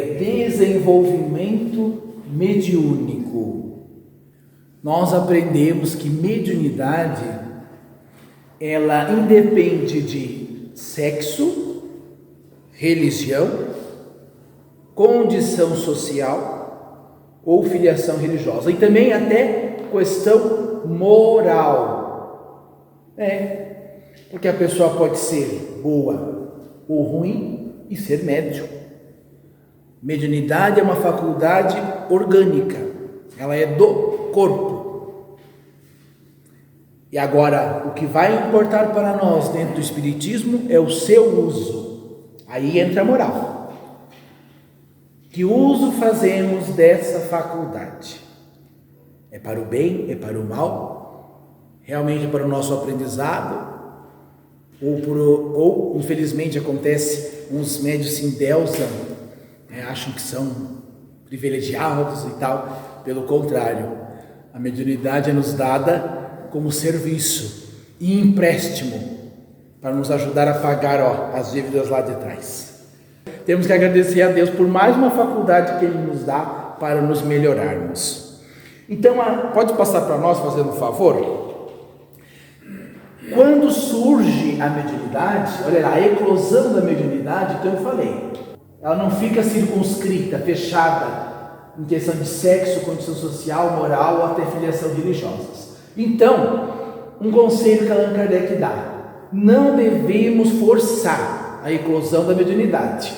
Desenvolvimento mediúnico. Nós aprendemos que mediunidade, ela independe de sexo, religião, condição social ou filiação religiosa, e também até questão moral. Porque a pessoa pode ser boa ou ruim e ser médium. Mediunidade é uma faculdade orgânica, ela é do corpo. E agora, o que vai importar para nós dentro do Espiritismo é o seu uso. Aí entra a moral. Que uso fazemos dessa faculdade? É para o bem? É para o mal? Realmente para o nosso aprendizado? Ou infelizmente acontece, uns médios se endeusam, acham que são privilegiados e tal. Pelo contrário, a mediunidade é nos dada como serviço e empréstimo para nos ajudar a pagar as dívidas lá de trás. Temos que agradecer a Deus por mais uma faculdade que Ele nos dá para nos melhorarmos. Então, pode passar para nós, fazendo um favor? Quando surge a mediunidade, olha lá, a eclosão da mediunidade, então eu falei, ela não fica circunscrita, fechada, em questão de sexo, condição social, moral ou até filiação religiosas. Então, um conselho que Allan Kardec dá: não devemos forçar a eclosão da mediunidade,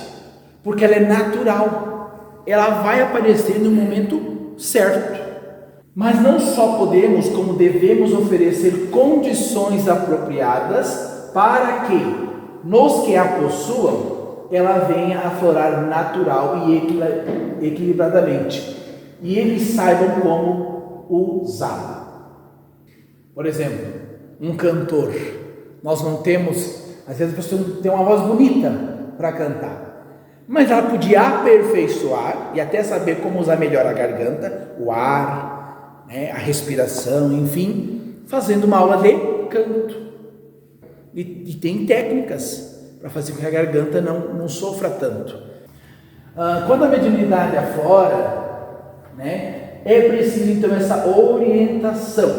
porque ela é natural, ela vai aparecer no momento certo. Mas não só podemos, como devemos oferecer condições apropriadas para que, nos que a possuam, ela venha a aflorar natural e equilibradamente, e eles saibam como usá-la. Por exemplo, um cantor, nós não temos, às vezes a pessoa tem uma voz bonita para cantar, mas ela podia aperfeiçoar e até saber como usar melhor a garganta, o ar, a respiração, enfim, fazendo uma aula de canto. E tem técnicas para fazer com que a garganta não sofra tanto. Quando a mediunidade aflora, é preciso então essa orientação.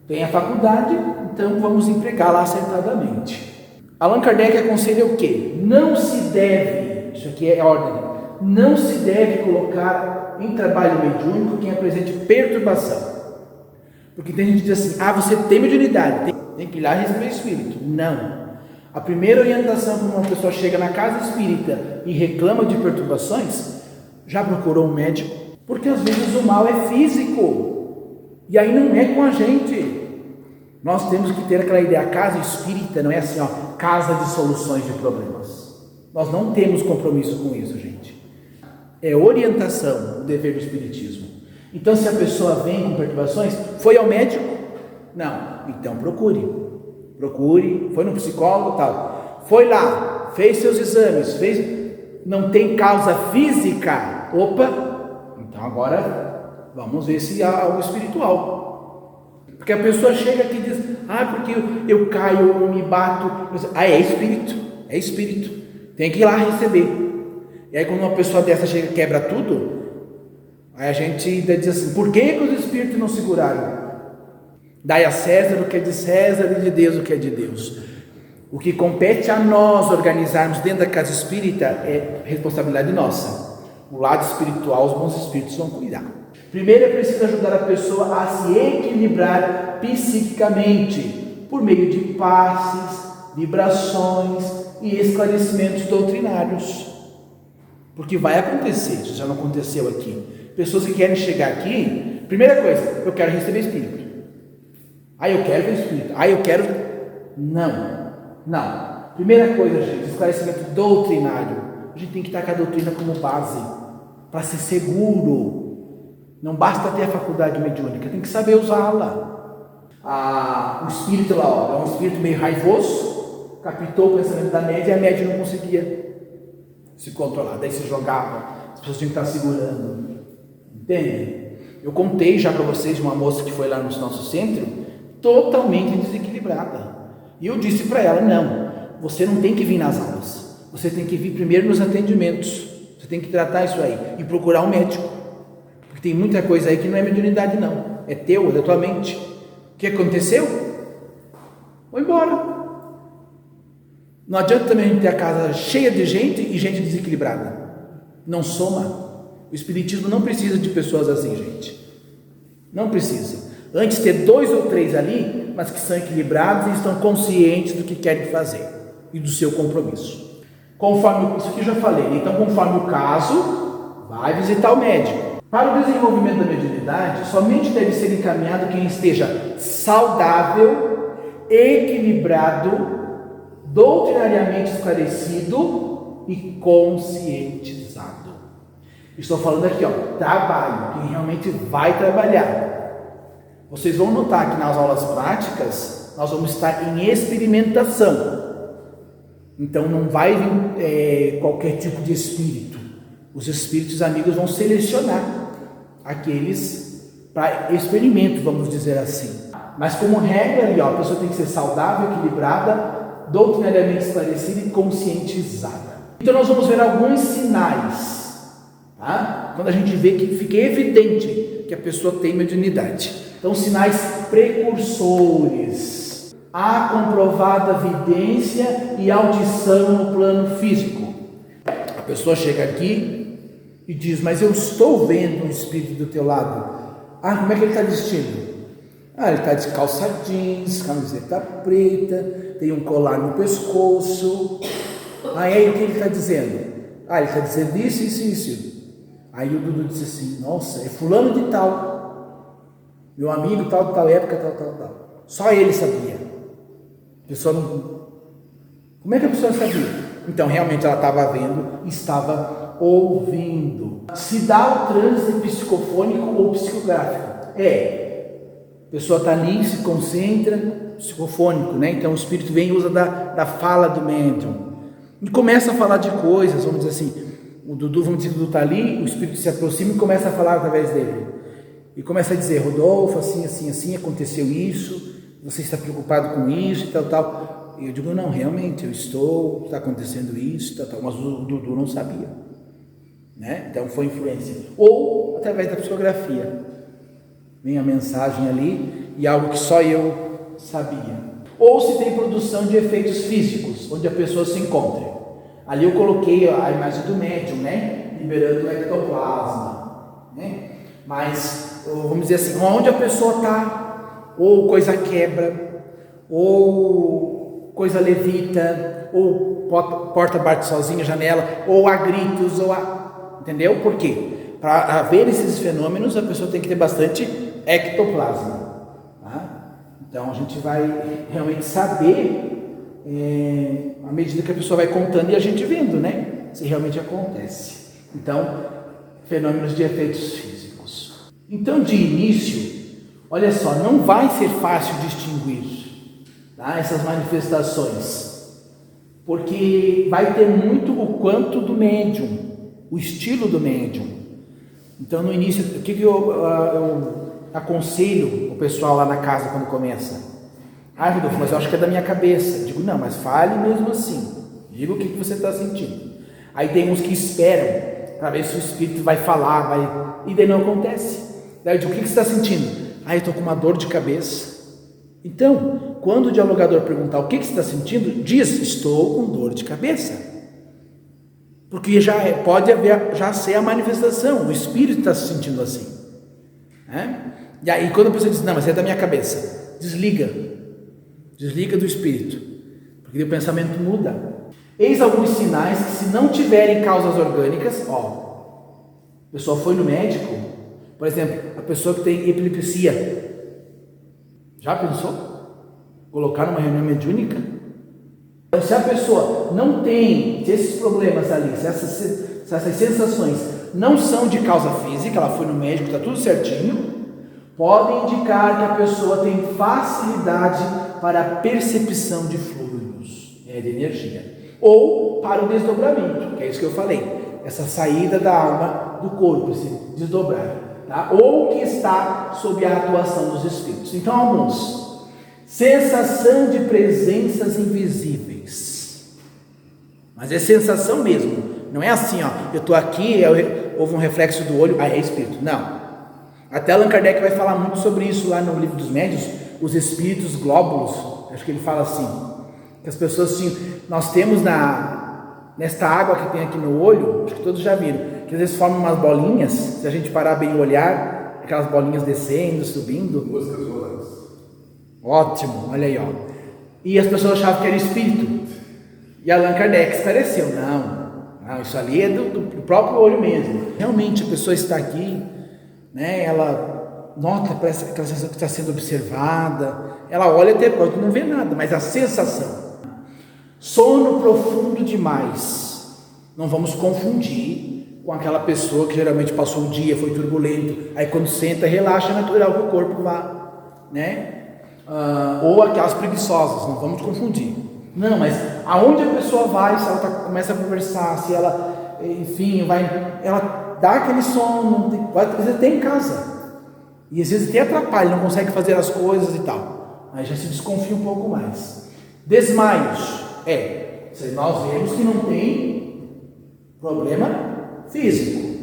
Tem a faculdade, então vamos empregá-la acertadamente. Allan Kardec aconselha o quê? Não se deve, isso aqui é ordem, não se deve colocar em trabalho mediúnico quem apresente perturbação. Porque tem gente que diz assim: você tem mediunidade, tem que ir lá receber espírito. Não. A primeira orientação quando uma pessoa chega na casa espírita e reclama de perturbações, já procurou um médico? Porque às vezes o mal é físico, e aí não é com a gente. Nós temos que ter aquela ideia, a casa espírita não é assim, casa de soluções de problemas. Nós não temos compromisso com isso, gente. É orientação, o dever do espiritismo. Então, se a pessoa vem com perturbações, foi ao médico? Não. Então procure, foi no psicólogo, tal. Foi lá, fez seus exames, não tem causa física. Opa, então agora vamos ver se há algo espiritual. Porque a pessoa chega aqui e diz: porque eu caio, eu me bato. É espírito. Tem que ir lá receber. E aí quando uma pessoa dessa chega e quebra tudo, aí a gente ainda diz assim: por que os espíritos não seguraram? Dai a César o que é de César e de Deus o que é de Deus. O que compete a nós organizarmos dentro da casa espírita é responsabilidade nossa. O lado espiritual, os bons espíritos vão cuidar. Primeiro é preciso ajudar a pessoa a se equilibrar psiquicamente, por meio de passes, vibrações e esclarecimentos doutrinários. Porque vai acontecer, isso já não aconteceu aqui. Pessoas que querem chegar aqui, primeira coisa: eu quero receber espírito. Eu quero ver espírito. Eu quero... Não. Primeira coisa, gente, esclarecimento doutrinário. A gente tem que estar com a doutrina como base, para ser seguro. Não basta ter a faculdade mediúnica, tem que saber usá-la. O espírito lá, é um espírito meio raivoso, captou o pensamento da média e a média não conseguia se controlar, daí se jogava, as pessoas tinham que estar segurando, entende? Eu contei já para vocês de uma moça que foi lá no nosso centro, totalmente desequilibrada, e eu disse para ela: não, você não tem que vir nas aulas, você tem que vir primeiro nos atendimentos, você Você tem que tratar isso aí e procurar um médico. Porque tem muita coisa aí que não é mediunidade não. É teu, é da tua mente. O que aconteceu? Vou embora. Não adianta também a gente ter a casa cheia de gente e gente desequilibrada. Não soma. O espiritismo não precisa de pessoas assim, gente. Não precisa. Antes ter 2 ou 3 ali, mas que são equilibrados e estão conscientes do que querem fazer e do seu compromisso. Conforme isso que eu já falei. Então, conforme o caso, vai visitar o médico. Para o desenvolvimento da mediunidade, somente deve ser encaminhado quem esteja saudável, equilibrado, doutrinariamente esclarecido e conscientizado. Estou falando aqui, trabalho, quem realmente vai trabalhar. Vocês vão notar que nas aulas práticas, nós vamos estar em experimentação. Então não vai vir qualquer tipo de espírito. Os espíritos amigos vão selecionar aqueles para experimento, vamos dizer assim. Mas como regra ali, a pessoa tem que ser saudável, equilibrada, doutrinariamente esclarecida e conscientizada. Então nós vamos ver alguns sinais, tá? Quando a gente vê que fica evidente que a pessoa tem mediunidade. Então, sinais precursores. Há comprovada vidência e audição no plano físico. A pessoa chega aqui e diz, mas eu estou vendo um espírito do teu lado. Ah, como é que ele está vestido? Ah, ele está de calça jeans, camiseta preta, tem um colar no pescoço. Aí o que ele está dizendo? Ah, ele está dizendo isso. Aí o Dudu disse assim, nossa, é fulano de tal. Meu amigo, tal época, tal. Só ele sabia. A pessoa não... Como é que a pessoa sabia? Então, realmente ela estava vendo, estava ouvindo. Se dá o transe psicofônico ou psicográfico. A pessoa está ali, se concentra, psicofônico, né? Então o espírito vem e usa da fala do médium. E começa a falar de coisas, vamos dizer assim. O Dudu, vamos dizer que o Dudu está ali, o espírito se aproxima e começa a falar através dele. E começa a dizer, Rodolfo, assim, aconteceu isso, você está preocupado com isso e tal. E eu digo, não, realmente, está acontecendo isso, tal. Mas o Dudu não sabia, né? Então foi influência. Ou através da psicografia. Vem a mensagem ali e algo que só eu sabia. Ou se tem produção de efeitos físicos, onde a pessoa se encontra. Ali eu coloquei a imagem do médium, né? Liberando o ectoplasma, né? Mas, vamos dizer assim, onde a pessoa está, ou coisa quebra, ou coisa levita, ou porta bate sozinha, janela, ou há gritos, entendeu? Por quê? Para haver esses fenômenos, a pessoa tem que ter bastante ectoplasma, tá? Então a gente vai realmente saber, à medida que a pessoa vai contando e a gente vendo, né? Se realmente acontece. Então, fenômenos de efeitos físicos. Então, de início, olha só, não vai ser fácil distinguir, tá, essas manifestações, porque vai ter muito o quanto do médium, o estilo do médium. Então, no início, o que eu aconselho o pessoal lá na casa quando começa? Ah, Rodolfo, mas eu acho que é da minha cabeça. Eu digo, não, mas fale mesmo assim. Diga o que você está sentindo. Aí tem uns que esperam para ver se o espírito vai falar, e daí não acontece. Daí eu digo, o que você está sentindo? Ah, eu estou com uma dor de cabeça. Então, quando o dialogador perguntar o que você está sentindo, diz, estou com dor de cabeça. Porque pode ser a manifestação, o espírito está se sentindo assim. E aí quando a pessoa diz, não, mas é da minha cabeça, desliga do espírito, porque o pensamento muda. Eis alguns sinais que, se não tiverem causas orgânicas, a pessoa foi no médico, por exemplo, a pessoa que tem epilepsia, já pensou? Colocar numa reunião mediúnica? Então, se a pessoa não tem, se esses problemas ali, se essas sensações não são de causa física, ela foi no médico, está tudo certinho, podem indicar que a pessoa tem facilidade para a percepção de fluidos, de energia, ou para o desdobramento, que é isso que eu falei, essa saída da alma do corpo, esse desdobrar, tá? Ou que está sob a atuação dos espíritos. Então, alguns: sensação de presenças invisíveis, mas é sensação mesmo, Não é assim, ó, eu estou aqui, houve um reflexo do olho, é espírito. Não. Até Allan Kardec vai falar muito sobre isso lá no Livro dos Médiuns, os espíritos glóbulos. Acho que ele fala assim, que as pessoas tinham, nós temos nesta água que tem aqui no olho, acho que todos já viram, que às vezes formam umas bolinhas, se a gente parar bem o olhar, aquelas bolinhas descendo, subindo. Moscas volantes. Ótimo, olha aí, ó. E as pessoas achavam que era espírito. E Allan Kardec esclareceu, não, isso ali é do próprio olho mesmo. Realmente a pessoa está aqui, né, ela nota aquela sensação que está sendo observada, ela olha até pronto, não vê nada, mas a sensação. Sono profundo demais, não vamos confundir com aquela pessoa que geralmente passou o dia, foi turbulento, aí quando senta, relaxa, é natural que o corpo vá, né? Ou aquelas preguiçosas, não vamos confundir. Não, mas aonde a pessoa vai, se ela começa a conversar, se ela, enfim, ela dá aquele sono, pode trazer até em casa, e às vezes até atrapalha, não consegue fazer as coisas e tal, aí já se desconfia um pouco mais. Desmaios, nós vemos que não tem problema físico,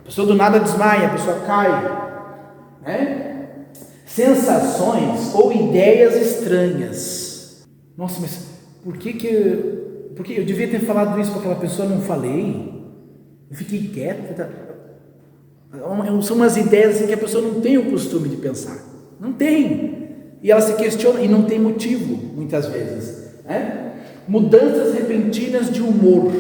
a pessoa do nada desmaia, a pessoa cai, né? Sensações ou ideias estranhas. Nossa, mas por que eu devia ter falado isso para aquela pessoa, não falei? Eu fiquei quieto. São umas ideias assim que a pessoa não tem o costume de pensar. Não tem. E ela se questiona e não tem motivo, muitas vezes. Né? Mudanças repentinas de humor.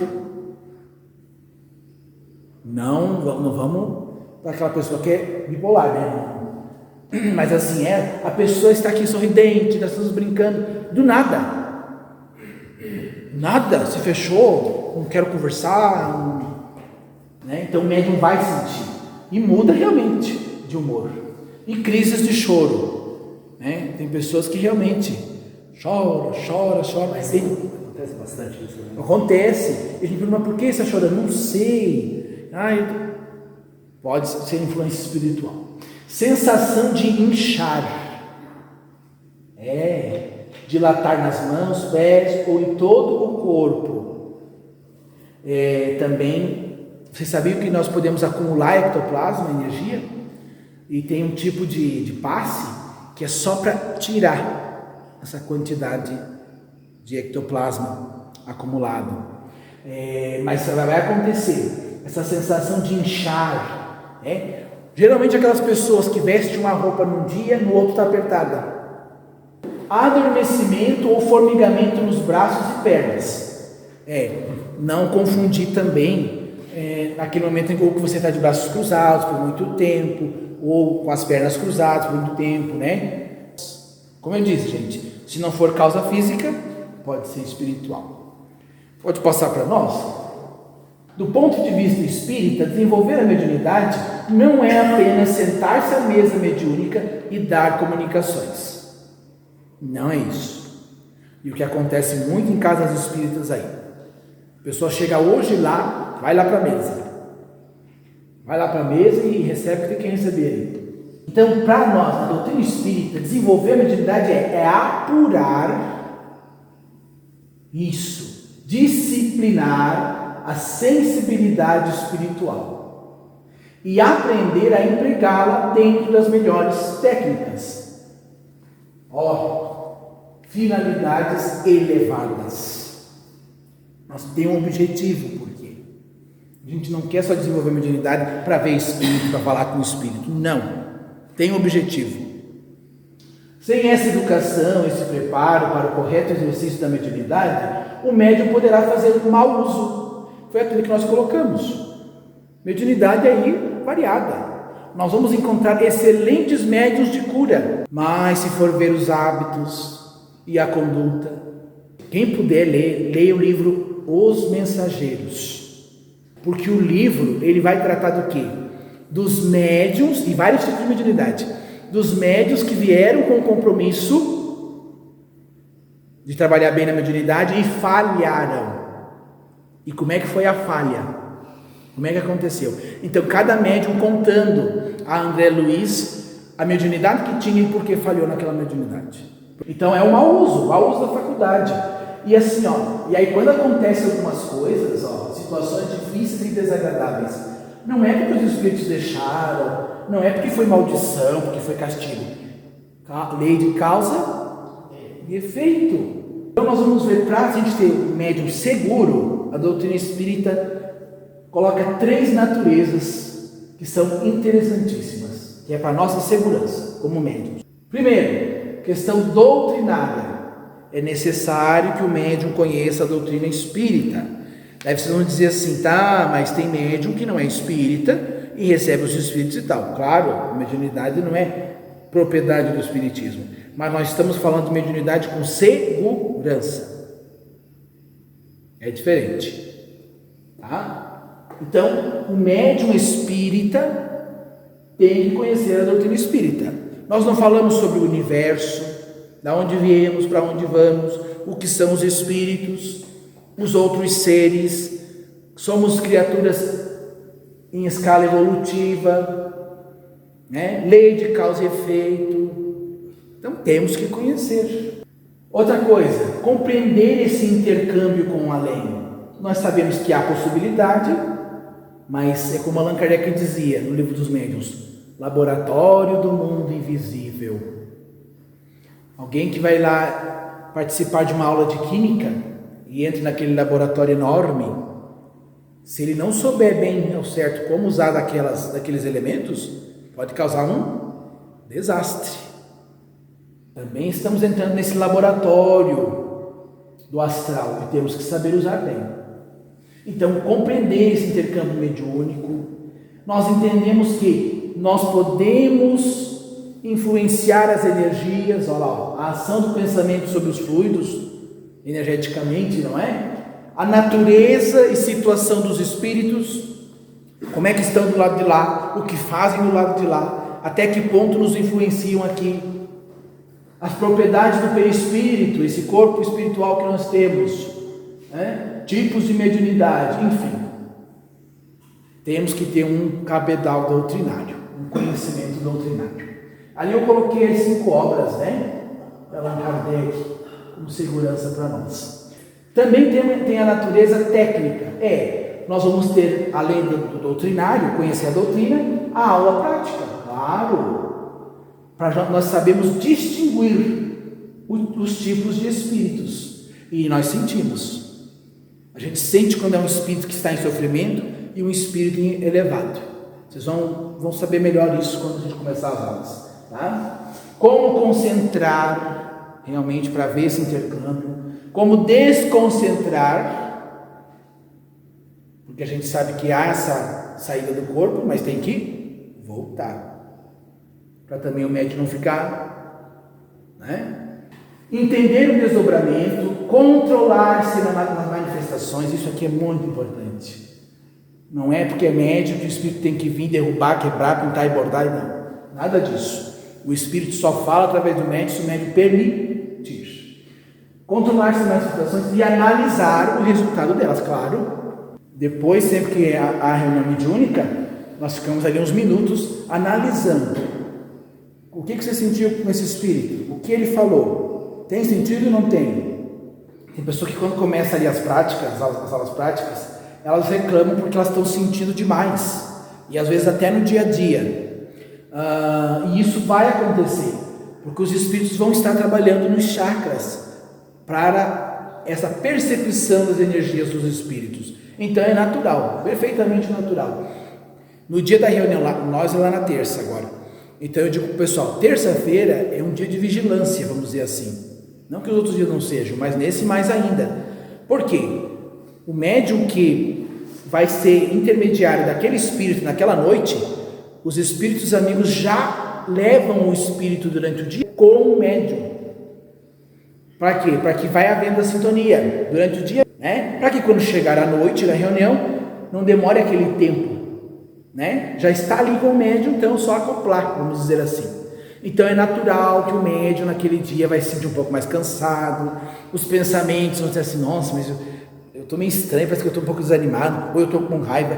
Não vamos para aquela pessoa que é bipolar, né? Mas assim, a pessoa está aqui sorridente, nós estamos brincando, do nada, se fechou, não quero conversar, né? Então o médium vai sentir, e muda realmente de humor, e crises de choro, né? Tem pessoas que realmente choram, mas acontece bastante isso, né? Acontece, ele pergunta, mas por que você está chorando? Não sei, pode ser influência espiritual. Sensação de inchar, dilatar nas mãos, pés ou em todo o corpo. Também, vocês sabiam que nós podemos acumular ectoplasma, energia? E tem um tipo de passe que é só para tirar essa quantidade de ectoplasma acumulado. Mas vai acontecer, essa sensação de inchar, geralmente aquelas pessoas que vestem uma roupa num dia, no outro está apertada. Adormecimento ou formigamento nos braços e pernas. Não confundir também naquele momento em que você está de braços cruzados por muito tempo, ou com as pernas cruzadas por muito tempo, né? Como eu disse, gente, se não for causa física, pode ser espiritual. Pode passar para nós? Do ponto de vista espírita, desenvolver a mediunidade não é apenas sentar-se à mesa mediúnica e dar comunicações. Não é isso. E o que acontece muito em casas espíritas aí. A pessoa chega hoje lá, vai lá para a mesa. Vai lá para a mesa e recebe o que tem que receber aí. Então, para nós, na doutrina espírita, desenvolver a mediunidade é apurar isso, disciplinar a sensibilidade espiritual e aprender a empregá-la dentro das melhores técnicas. Finalidades elevadas. Nós temos um objetivo, porque a gente não quer só desenvolver a mediunidade para ver espírito, para falar com o espírito. Não, tem um objetivo. Sem essa educação, esse preparo para o correto exercício da mediunidade, o médium poderá fazer um mau uso. Foi aquilo que nós colocamos. Mediunidade aí variada. Nós vamos encontrar excelentes médiuns de cura, mas se for ver os hábitos e a conduta, quem puder leia o livro Os Mensageiros, porque o livro ele vai tratar do quê? Dos médiuns, e vários tipos de mediunidade, dos médiuns que vieram com o compromisso de trabalhar bem na mediunidade e falharam. E como é que foi a falha? Como é que aconteceu? Então, cada médium contando a André Luiz a mediunidade que tinha e por que falhou naquela mediunidade. Então, é o mau uso da faculdade. E assim, e aí quando acontecem algumas coisas, situações difíceis e desagradáveis. Não é porque os espíritos deixaram, não é porque foi maldição, porque foi castigo. Lei de causa e efeito. Então nós vamos ver, para a gente ter um médium seguro, a doutrina espírita coloca 3 naturezas que são interessantíssimas, que é para a nossa segurança como médiums. Primeiro, questão doutrinária. É necessário que o médium conheça a doutrina espírita. Daí vocês vão dizer assim, tá, mas tem médium que não é espírita e recebe os espíritos e tal. Claro, a mediunidade não é propriedade do espiritismo, mas nós estamos falando de mediunidade com segurança. É diferente, tá? Então, o médium espírita tem que conhecer a doutrina espírita. Nós não falamos sobre o universo, da onde viemos, para onde vamos, o que são os espíritos, os outros seres, somos criaturas em escala evolutiva, né? Lei de causa e efeito. Então temos que conhecer. Outra coisa, compreender esse intercâmbio com o além. Nós sabemos que há possibilidade, mas é como Allan Kardec dizia no Livro dos Médiuns, laboratório do mundo invisível. Alguém que vai lá participar de uma aula de química e entra naquele laboratório enorme, se ele não souber bem ao certo como usar daqueles elementos, pode causar um desastre. Também estamos entrando nesse laboratório do astral e temos que saber usar bem. Então, compreender esse intercâmbio mediúnico, nós entendemos que nós podemos influenciar as energias, olha lá, a ação do pensamento sobre os fluidos, energeticamente, não é? A natureza e situação dos espíritos, como é que estão do lado de lá, o que fazem do lado de lá, até que ponto nos influenciam aqui, as propriedades do perispírito, esse corpo espiritual que nós temos, né? Tipos de mediunidade, enfim. Temos que ter um cabedal doutrinário, um conhecimento doutrinário. Ali eu coloquei as 5 obras, né? De Allan Kardec, como segurança para nós. Também tem a natureza técnica. Nós vamos ter, além do doutrinário, conhecer a doutrina, a aula prática, claro. Nós sabemos distinguir os tipos de espíritos. E nós sentimos. A gente sente quando é um espírito que está em sofrimento e um espírito elevado. Vocês vão saber melhor isso quando a gente começar as aulas. Tá? Como concentrar realmente para ver esse intercâmbio, como desconcentrar, porque a gente sabe que há essa saída do corpo, mas tem que voltar, para também o médium não ficar, né? Entender o desdobramento, controlar-se nas manifestações, isso aqui é muito importante. Não é porque é médium que o espírito tem que vir derrubar, quebrar, pintar e bordar, não, nada disso. O espírito só fala através do médium se o médium permitir. Controlar-se nas situações e analisar o resultado delas, claro. Depois, sempre que há reunião mediúnica, nós ficamos ali uns minutos analisando. O que você sentiu com esse espírito? O que ele falou? Tem sentido ou não tem? Tem pessoas que quando começa ali as aulas práticas, elas reclamam porque elas estão sentindo demais. E às vezes até no dia a dia. E isso vai acontecer, porque os espíritos vão estar trabalhando nos chakras para essa percepção das energias dos espíritos. Então é natural, perfeitamente natural. No dia da reunião, nós lá na terça agora, então eu digo para o pessoal, terça-feira é um dia de vigilância, vamos dizer assim. Não que os outros dias não sejam, mas nesse mais ainda. Por quê? O médium que vai ser intermediário daquele espírito naquela noite, os espíritos amigos já levam o espírito durante o dia com o médium. Para quê? Para que vai havendo a sintonia durante o dia, né? Para que quando chegar a noite na reunião, não demore aquele tempo, né? Já está ali com o médium, então só acoplar, vamos dizer assim. Então é natural que o médium naquele dia vai se sentir um pouco mais cansado, os pensamentos vão dizer assim, nossa, mas eu estou meio estranho, parece que eu estou um pouco desanimado, ou eu estou com raiva.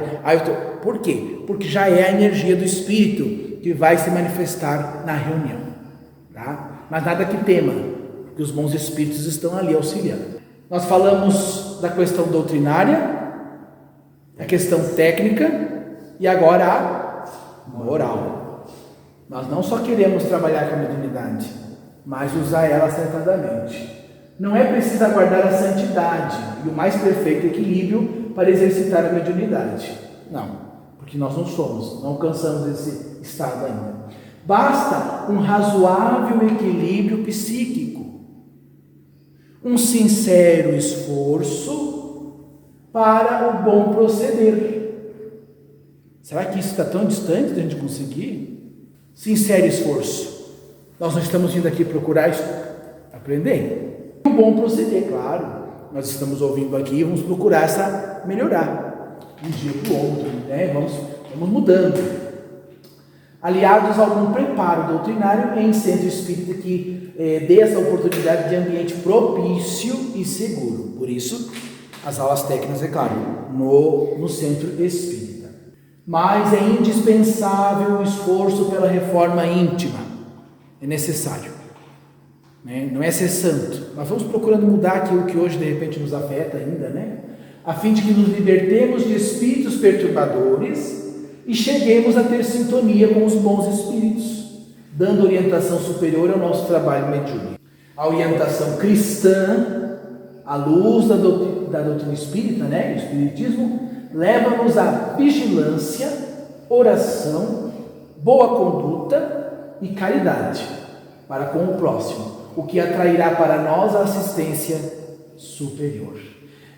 Por quê? Porque já é a energia do espírito que vai se manifestar na reunião, tá? Mas nada que tema, porque os bons espíritos estão ali auxiliando. Nós falamos da questão doutrinária, A questão técnica e agora a moral. Nós não só queremos trabalhar com a mediunidade, mas usar ela acertadamente. Não é preciso aguardar a santidade e o mais perfeito equilíbrio para exercitar a mediunidade. Não, porque nós não somos, não alcançamos esse estado ainda. Basta um razoável equilíbrio psíquico, um sincero esforço para o bom proceder. Será que isso está tão distante de a gente conseguir? Sincero esforço. Nós não estamos vindo aqui procurar aprender. O bom proceder, claro. Nós estamos ouvindo aqui e vamos procurar melhorar. Um dia para o outro, né? Vamos mudando. Aliados a algum preparo doutrinário em centro espírita que dê essa oportunidade de ambiente propício e seguro. Por isso, as aulas técnicas, é claro, no centro espírita. Mas é indispensável o esforço pela reforma íntima. É necessário. Né? Não é ser santo. Mas vamos procurando mudar aquilo que hoje de repente nos afeta ainda, né? A fim de que nos libertemos de espíritos perturbadores e cheguemos a ter sintonia com os bons espíritos, dando orientação superior ao nosso trabalho mediúnico. A orientação cristã, à luz da doutrina espírita, né? O espiritismo, leva-nos à vigilância, oração, boa conduta e caridade para com o próximo, o que atrairá para nós a assistência superior.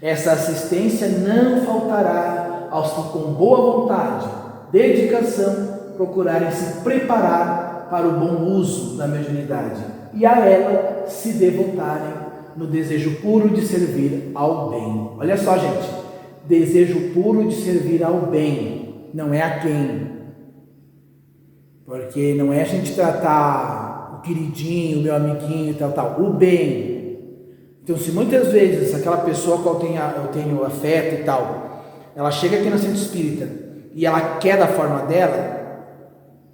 Essa assistência não faltará aos que com boa vontade, dedicação, procurarem se preparar para o bom uso da mediunidade e a ela se devotarem no desejo puro de servir ao bem. Olha só, gente, desejo puro de servir ao bem, não é a quem. Porque não é a gente tratar o queridinho, o meu amiguinho e tal, o bem. Então, se muitas vezes aquela pessoa com quem eu tenho afeto e tal, ela chega aqui no centro espírita e ela quer da forma dela,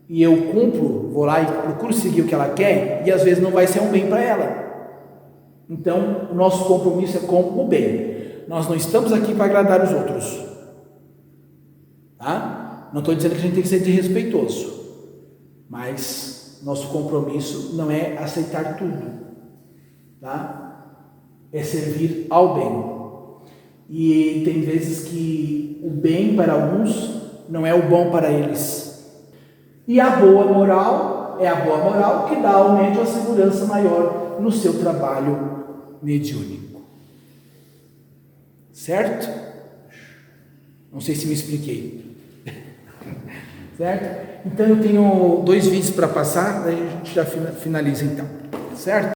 e eu cumpro, vou lá e procuro seguir o que ela quer, e às vezes não vai ser um bem para ela. Então, o nosso compromisso é com o bem. Nós não estamos aqui para agradar os outros. Tá? Não estou dizendo que a gente tem que ser desrespeitoso, mas nosso compromisso não é aceitar tudo. Tá? É servir ao bem. E tem vezes que o bem para alguns não é o bom para eles. E a boa moral é a boa moral que dá ao médium a segurança maior no seu trabalho mediúnico. Certo? Não sei se me expliquei. Certo? Então eu tenho 2 vídeos para passar, daí a gente já finaliza então. Certo?